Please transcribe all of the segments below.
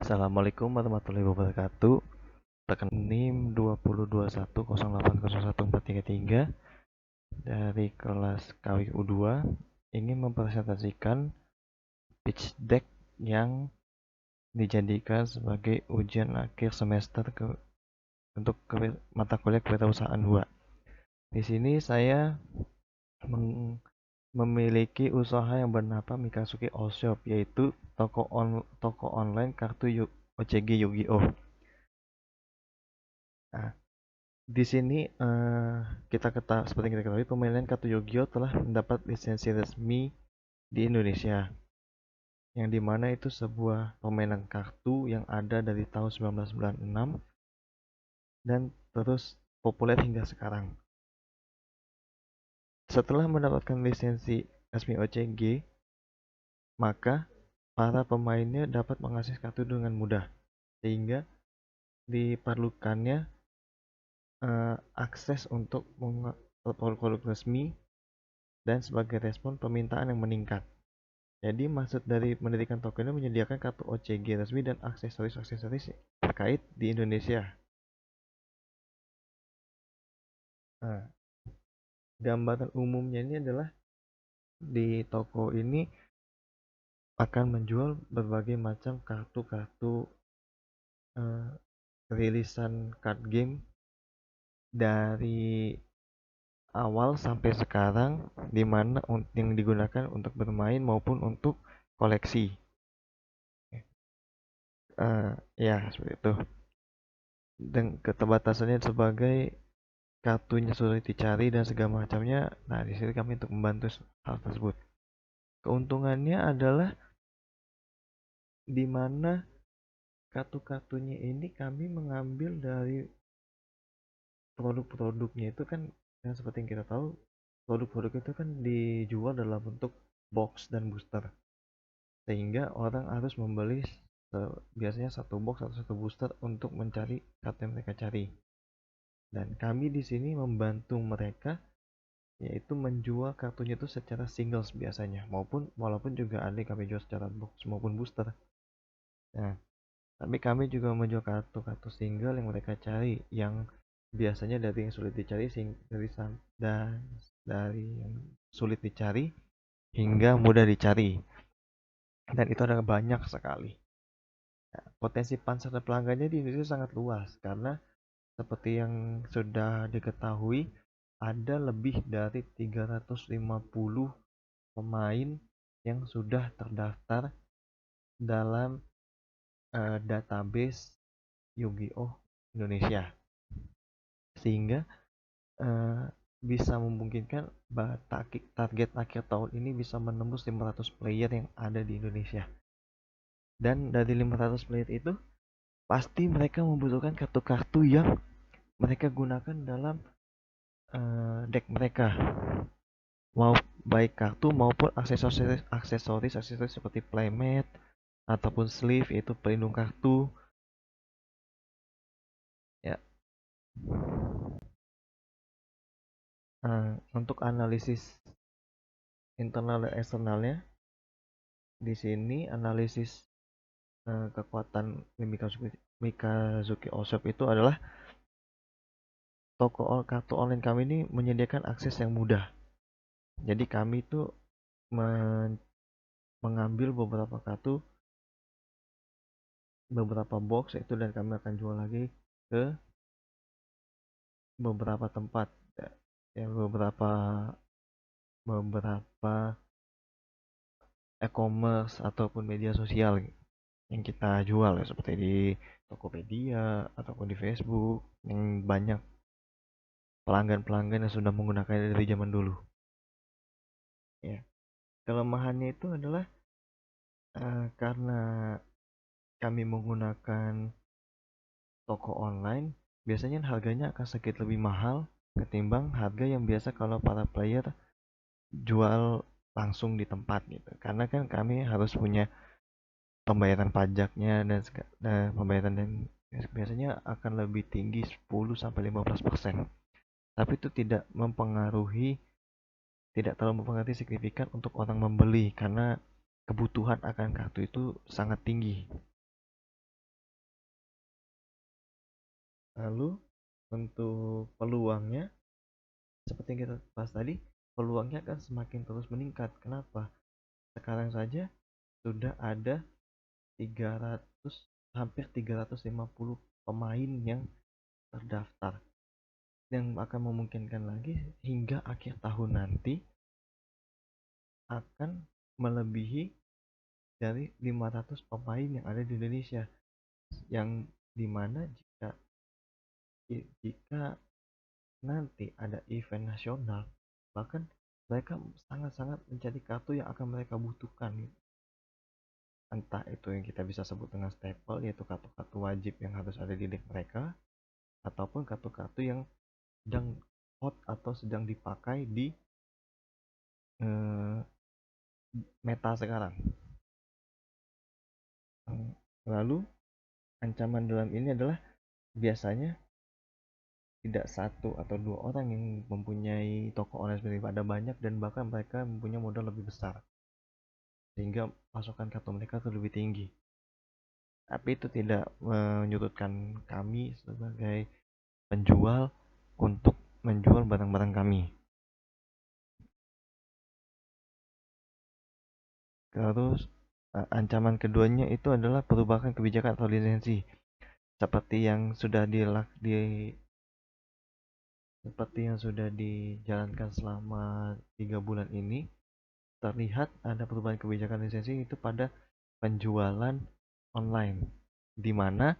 Assalamualaikum warahmatullahi wabarakatuh. Tekan NIM 2021080143 dari kelas KW U2 ingin mempresentasikan pitch deck yang dijadikan sebagai ujian akhir semester untuk mata kuliah kewirausahaan 2. Di sini saya memiliki usaha yang bernama Mikasuki All Shop, yaitu toko online kartu OCG Yu-Gi-Oh. Nah, di sini seperti kita ketahui permainan kartu Yu-Gi-Oh telah mendapat lisensi resmi di Indonesia, yang dimana itu sebuah permainan kartu yang ada dari tahun 1996 dan terus populer hingga sekarang. Setelah mendapatkan lisensi resmi OCG, maka para pemainnya dapat mengakses kartu dengan mudah, sehingga diperlukannya akses untuk produk resmi dan sebagai respon permintaan yang meningkat. Jadi maksud dari mendirikan toko ini menyediakan kartu OCG resmi dan aksesoris-aksesoris terkait di Indonesia. Nah, gambaran umumnya ini adalah di toko ini akan menjual berbagai macam kartu-kartu rilisan card game dari awal sampai sekarang, di mana yang digunakan untuk bermain maupun untuk koleksi. Ya seperti itu. Dan keterbatasannya sebagai kartunya sulit dicari dan segala macamnya. Nah, di sini kami untuk membantu hal tersebut. Keuntungannya adalah di mana kartu-kartunya ini kami mengambil dari produk-produknya itu kan, yang seperti yang kita tahu, produk-produk itu kan dijual dalam bentuk box dan booster, sehingga orang harus membeli biasanya satu box atau satu booster untuk mencari kartu yang mereka cari. Dan kami di sini membantu mereka, yaitu menjual kartunya itu secara singles biasanya, walaupun juga ada kami jual secara box maupun booster. Nah, tapi kami juga menjual kartu-kartu single yang mereka cari, yang biasanya dari yang sulit dicari dari yang sulit dicari hingga mudah dicari, dan itu ada banyak sekali. Nah, potensi pasar pelanggannya di Indonesia sangat luas, karena seperti yang sudah diketahui, ada lebih dari 350 pemain yang sudah terdaftar dalam database Yu-Gi-Oh Indonesia, sehingga bisa memungkinkan target akhir tahun ini bisa menembus 500 player yang ada di Indonesia. Dan dari 500 player itu pasti mereka membutuhkan kartu-kartu yang mereka gunakan dalam deck mereka, mau baik kartu maupun aksesoris seperti playmat ataupun sleeve, yaitu pelindung kartu ya. Untuk analisis internal dan eksternalnya, di sini analisis kekuatan Mikazuki All-Shop itu adalah toko kartu online kami ini menyediakan akses yang mudah. Jadi kami itu mengambil beberapa box itu, dan kami akan jual lagi ke beberapa tempat, ya, beberapa e-commerce ataupun media sosial yang kita jual, ya, seperti di Tokopedia ataupun di Facebook, yang banyak pelanggan-pelanggan yang sudah menggunakannya dari zaman dulu. Ya, kelemahannya itu adalah karena kami menggunakan toko online, biasanya harganya akan sedikit lebih mahal ketimbang harga yang biasa kalau para player jual langsung di tempat gitu. Karena kan kami harus punya pembayaran pajaknya dan pembayaran, dan biasanya akan lebih tinggi 10-15%. Tapi itu tidak terlalu mempengaruhi signifikan untuk orang membeli, karena kebutuhan akan kartu itu sangat tinggi. Lalu untuk peluangnya, seperti yang kita bahas tadi, peluangnya akan semakin terus meningkat. Kenapa? Sekarang saja sudah ada 300, hampir 350 pemain yang terdaftar, yang akan memungkinkan lagi hingga akhir tahun nanti akan melebihi dari 500 pemain yang ada di Indonesia, yang dimana jika nanti ada event nasional, bahkan mereka sangat-sangat menjadi kartu yang akan mereka butuhkan, entah itu yang kita bisa sebut dengan staple, yaitu kartu-kartu wajib yang harus ada di deck mereka, ataupun kartu-kartu yang sedang hot atau sedang dipakai di eh, meta sekarang. Lalu ancaman dalam ini adalah biasanya tidak satu atau dua orang yang mempunyai toko online seperti itu, ada banyak, dan bahkan mereka mempunyai modal lebih besar sehingga pasokan kartu mereka tuh lebih tinggi. Tapi itu tidak menyurutkan kami sebagai penjual untuk menjual barang-barang kami. Terus ancaman keduanya itu adalah perubahan kebijakan atau lisensi, seperti yang sudah seperti yang sudah dijalankan selama 3 bulan ini. Terlihat ada perubahan kebijakan lisensi itu pada penjualan online, di mana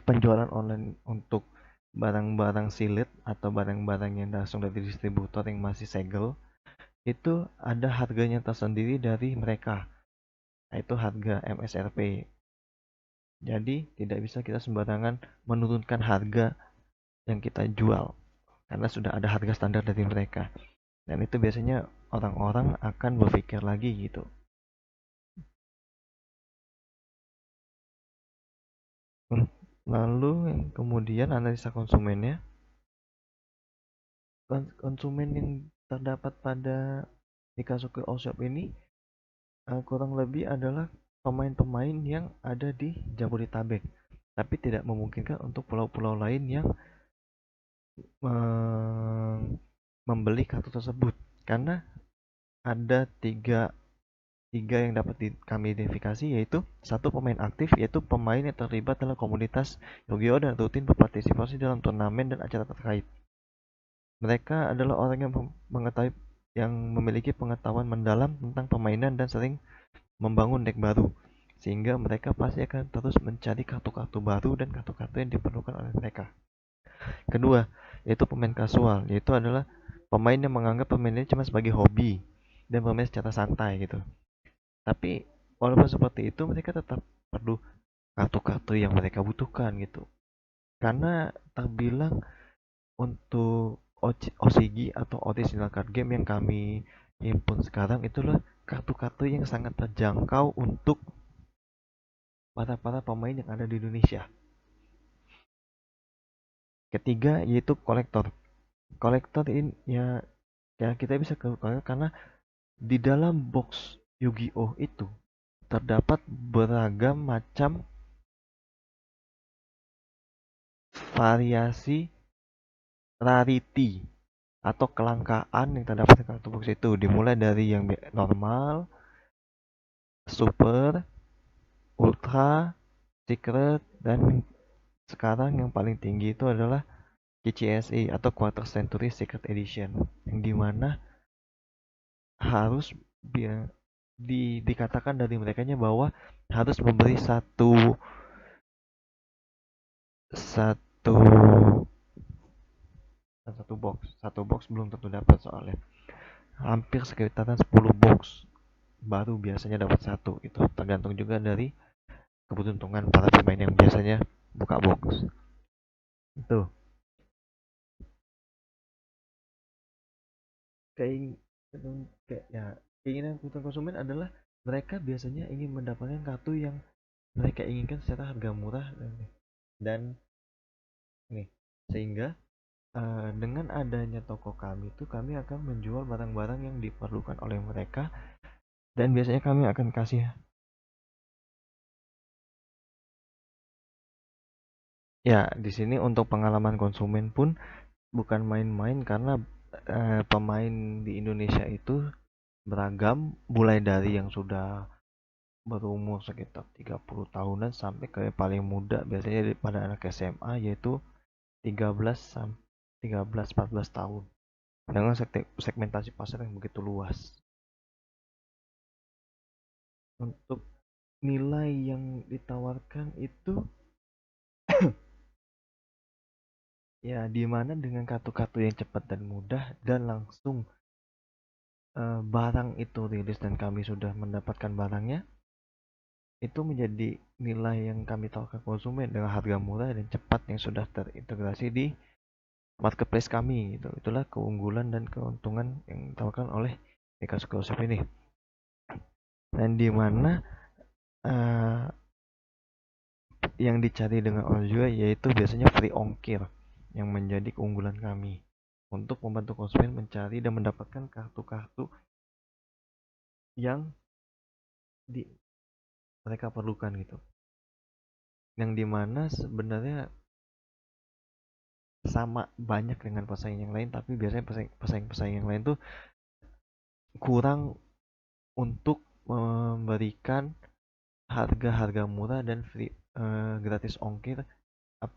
penjualan online untuk barang-barang silit atau barang-barang yang langsung dari distributor yang masih segel itu ada harganya tersendiri dari mereka, yaitu harga MSRP. Jadi tidak bisa kita sembarangan menurunkan harga yang kita jual karena sudah ada harga standar dari mereka, dan itu biasanya orang-orang akan berpikir lagi gitu. Lalu yang kemudian analisa konsumennya. Konsumen yang terdapat pada Ikasuke All-Shop ini kurang lebih adalah pemain-pemain yang ada di Jabodetabek, tapi tidak memungkinkan untuk pulau-pulau lain yang membeli kartu tersebut, karena ada tiga yang dapat kami identifikasi, yaitu satu, pemain aktif, yaitu pemain yang terlibat dalam komunitas Yu-Gi-Oh dan rutin berpartisipasi dalam turnamen dan acara terkait. Mereka adalah orang yang mengetahui, yang memiliki pengetahuan mendalam tentang permainan dan sering membangun deck baru, sehingga mereka pasti akan terus mencari kartu-kartu baru dan kartu-kartu yang diperlukan oleh mereka. Kedua, yaitu pemain kasual, yaitu adalah pemain yang menganggap permainan cuma sebagai hobi dan bermain secara santai gitu. Tapi walaupun seperti itu, mereka tetap perlu kartu-kartu yang mereka butuhkan gitu. Karena terbilang untuk OCG atau original card game yang kami himpun sekarang itulah kartu-kartu yang sangat terjangkau untuk para pemain yang ada di Indonesia. Ketiga yaitu kolektor. Kolektor ini ya kita bisa ke kolektor karena di dalam box Yu-Gi-Oh itu terdapat beragam macam variasi rarity atau kelangkaan yang terdapat di kartu box itu, dimulai dari yang normal, super, ultra, secret, dan sekarang yang paling tinggi itu adalah KCSE atau Quarter Century Secret Edition, yang dimana harus dikatakan dari mereka bahwa harus memberi satu satu box belum tentu dapat, soalnya hampir sekitaran 10 box baru biasanya dapat satu. Itu tergantung juga dari keberuntungan para pemain yang biasanya buka box itu. Keinginan konsumen adalah mereka biasanya ingin mendapatkan kartu yang mereka inginkan secara harga murah, dan nih, sehingga dengan adanya toko kami itu, kami akan menjual barang-barang yang diperlukan oleh mereka, dan biasanya kami akan kasih Ya, di sini untuk pengalaman konsumen pun bukan main-main karena pemain di Indonesia itu beragam, mulai dari yang sudah berumur sekitar 30 tahunan sampai ke paling muda biasanya pada anak SMA yaitu 13 sampai 13-14 tahun dengan segmentasi pasar yang begitu luas. Untuk nilai yang ditawarkan itu ya dimana dengan kartu-kartu yang cepat dan mudah dan langsung barang itu rilis dan kami sudah mendapatkan barangnya, itu menjadi nilai yang kami tawarkan konsumen dengan harga murah dan cepat yang sudah terintegrasi di marketplace kami gitu. Itulah keunggulan dan keuntungan yang ditawarkan oleh Mega Exclusive ini. Dan di mana uh, yang dicari dengan orang juga yaitu biasanya free ongkir yang menjadi keunggulan kami untuk membantu konsumen mencari dan mendapatkan kartu-kartu yang di mereka perlukan gitu. Yang dimana sebenarnya sama banyak dengan pesaing yang lain, tapi biasanya pesaing yang lain tuh kurang untuk memberikan harga-harga murah dan free gratis ongkir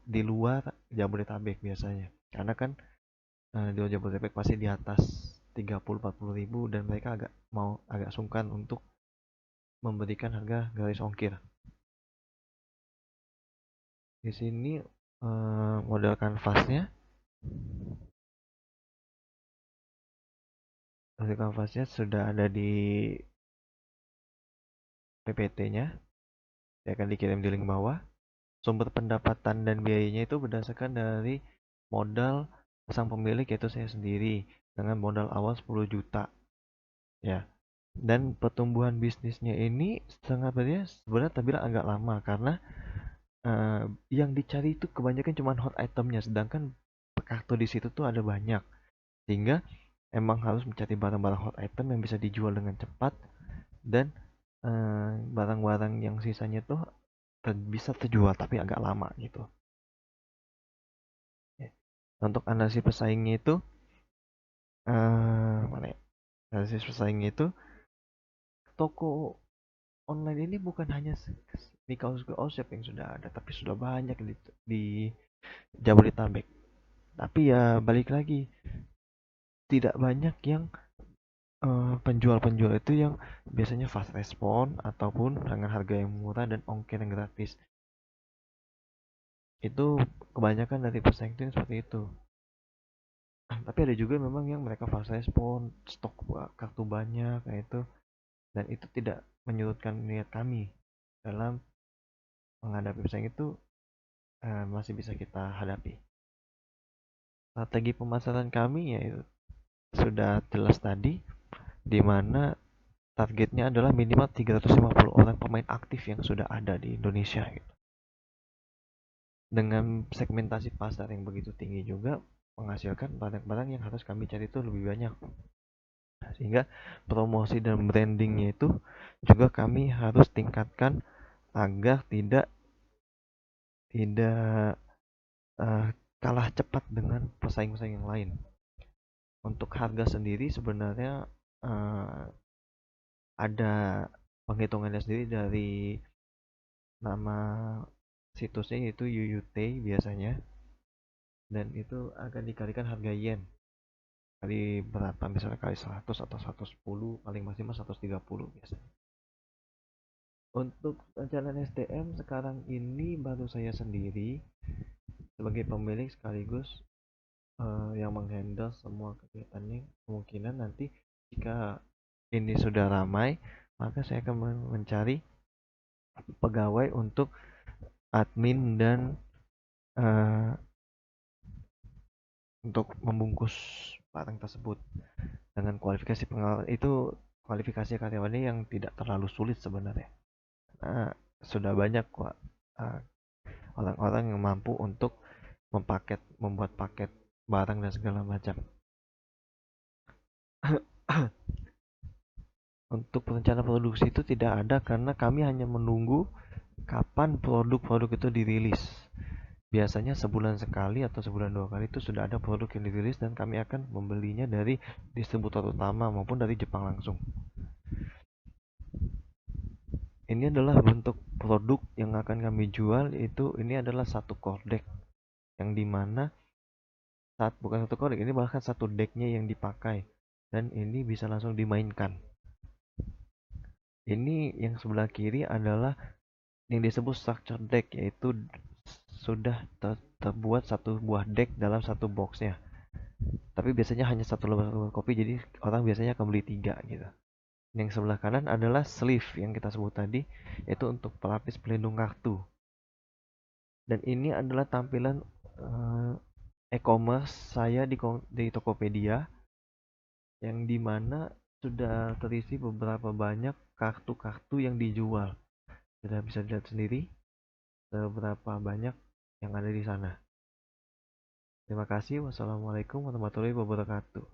di luar Jabodetabek biasanya. Karena kan di luar Jabodetabek pasti di atas 30-40 ribu dan mereka agak sungkan untuk memberikan harga gratis ongkir. Di sini model kanvasnya sudah ada di PPT-nya, saya akan dikirim di link bawah. Sumber pendapatan dan biayanya itu berdasarkan dari modal sang pemilik yaitu saya sendiri dengan modal awal 10 juta ya. Dan pertumbuhan bisnisnya ini sebenarnya terbilang agak lama karena yang dicari itu kebanyakan cuma hot itemnya sedangkan kartu di situ tuh ada banyak sehingga emang harus mencari barang-barang hot item yang bisa dijual dengan cepat dan barang-barang yang sisanya tuh bisa terjual tapi agak lama gitu. Ya. Untuk analisis pesaingnya itu mana ya? Analisis pesaingnya itu toko online ini bukan hanya di kaos yang sudah ada, tapi sudah banyak di Jabodetabek. Tapi ya balik lagi, tidak banyak yang penjual-penjual itu yang biasanya fast respon ataupun dengan harga yang murah dan ongkir yang gratis. Itu kebanyakan dari pesaing itu yang seperti itu. Tapi ada juga memang yang mereka fast respon, stok kartu banyak kayak itu dan itu tidak menyurutkan niat kami dalam menghadapi pesaing itu masih bisa kita hadapi. Strategi pemasaran kami ya sudah jelas tadi di mana targetnya adalah minimal 350 orang pemain aktif yang sudah ada di Indonesia gitu. Dengan segmentasi pasar yang begitu tinggi juga menghasilkan barang-barang yang harus kami cari itu lebih banyak. Sehingga promosi dan brandingnya itu juga kami harus tingkatkan agar tidak tidak uh, kalah cepat dengan pesaing-pesaing yang lain. Untuk harga sendiri sebenarnya uh, ada penghitungannya sendiri dari nama situsnya yaitu UUT biasanya dan itu akan dikalikan harga yen kali berapa misalnya kali 100 atau 110 paling maksimal 130 biasanya. Untuk pencarian SDM sekarang ini baru saya sendiri sebagai pemilik sekaligus yang menghandle semua kegiatannya. Kemungkinan nanti jika ini sudah ramai maka saya akan mencari pegawai untuk admin dan uh, untuk membungkus barang tersebut dengan kualifikasi pengalaman itu kualifikasi karyawannya yang tidak terlalu sulit sebenarnya. Nah, sudah banyak kok orang-orang yang mampu untuk membuat paket barang dan segala macam. Untuk rencana produksi itu tidak ada karena kami hanya menunggu kapan produk-produk itu dirilis. Biasanya sebulan sekali atau sebulan 2 kali itu sudah ada produk yang dirilis dan kami akan membelinya dari distributor utama maupun dari Jepang langsung. Ini adalah bentuk produk yang akan kami jual, itu ini adalah satu core deck yang dimana bukan satu core deck, ini bahkan satu decknya yang dipakai dan ini bisa langsung dimainkan. Ini yang sebelah kiri adalah yang disebut structure deck, yaitu sudah terbuat satu buah deck dalam satu boxnya, tapi biasanya hanya satu lembar kopi, jadi orang biasanya akan beli tiga gitu. Yang sebelah kanan adalah sleeve yang kita sebut tadi, yaitu untuk pelapis pelindung kartu. Dan ini adalah tampilan e-commerce saya di Tokopedia, yang dimana sudah terisi beberapa banyak kartu-kartu yang dijual. Sudah bisa dilihat sendiri seberapa banyak yang ada di sana. Terima kasih. Wassalamualaikum warahmatullahi wabarakatuh.